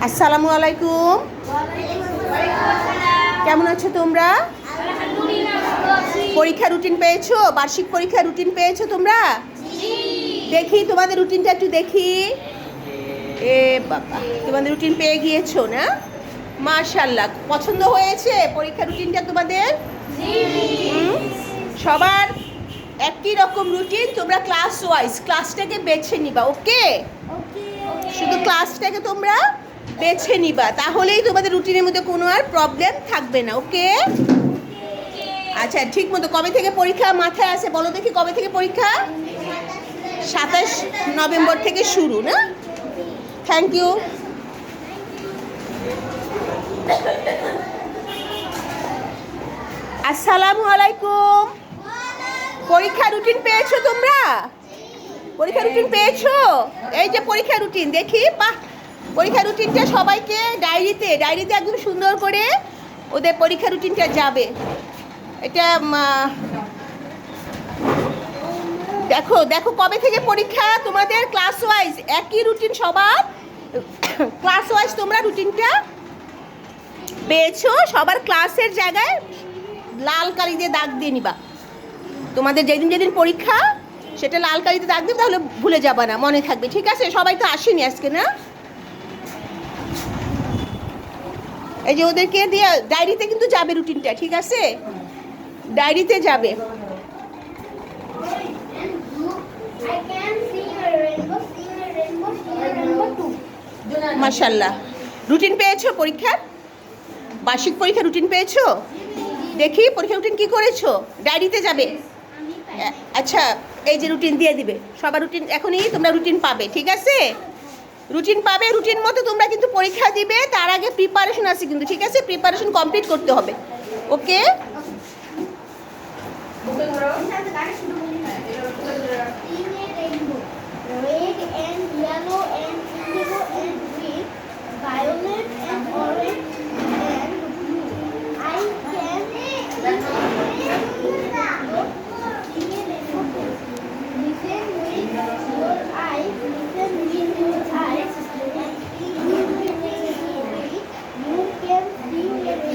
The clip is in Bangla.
আসসালামু আলাইকুম। কেমন আছো তোমরা? পরীক্ষা রুটিন পেয়েছো? বার্ষিক পরীক্ষা রুটিন পেয়েছো তোমরা? দেখি তোমাদের রুটিনটা একটু দেখি। এ বাবা, তোমাদের রুটিন পেয়ে গিয়েছো না? মাশাআল্লাহ, পছন্দ হয়েছে পরীক্ষা রুটিনটা তোমাদের? সবার একই রকম রুটিন। তোমরা ক্লাস ওয়াইজ ক্লাসটাকে বেছে নিবা। ওকে, শুধু ক্লাসটাকে তোমরা বেছে নিবা, তাহলেই তোমাদের রুটিনের মধ্যে কোনো আর প্রবলেম থাকবে না। ওকে, আচ্ছা ঠিক মতো। কবে থেকে পরীক্ষা মাথায় আছে বলো দেখি? কবে থেকে পরীক্ষা? 27 নভেম্বর থেকে শুরু না? Thank you. আসসালামু আলাইকুম। পরীক্ষা রুটিন পেয়েছো তোমরা? পরীক্ষা রুটিন পেয়েছো? এই যে পরীক্ষা রুটিন, দেখি বাহ, পরীক্ষা রুটিনটা সবাইকে ডায়েরিতে একদম সুন্দর করে ওদের পরীক্ষা রুটিনটা যাবে। এটা দেখো দেখো কবে থেকে পরীক্ষা তোমাদের। ক্লাস ওয়াইজ একই রুটিন সবার, ক্লাস ওয়াইজ তোমরা রুটিনটা পেয়েছো। সবার ক্লাসের জায়গায় লাল কালি দিয়ে দাগ দিয়ে নিবা। তোমাদের যেদিন যেদিন পরীক্ষা সেটা লাল কালিতে দাগ দিবে, তাহলে ভুলে যাবা না, মনে থাকবে। ঠিক আছে? সবাই তো আসেনি আজকে না? এই যে ওদেরকে দিয়ে ডায়েরিতে কিন্তু যাবে রুটিনটা। ঠিক আছে, ডায়েরিতে যাবে। মাশাআল্লাহ, রুটিন পেয়েছো পরীক্ষার? বার্ষিক পরীক্ষা রুটিন পেয়েছো? দেখি পরীক্ষা রুটিন কি করেছো। ডায়েরিতে যাবে। আচ্ছা, এই যে রুটিন দিয়ে দিবে সবার রুটিন। এখনই তোমরা রুটিন পাবে। ঠিক আছে, রুটিন পাবে। রুটিন মতো তোমরা কিন্তু পরীক্ষা দিবে। তার আগে প্রিপারেশন আছে কিন্তু। ঠিক আছে, প্রিপারেশন কমপ্লিট করতে হবে। ওকে, Red and yellow and indigo and green, violet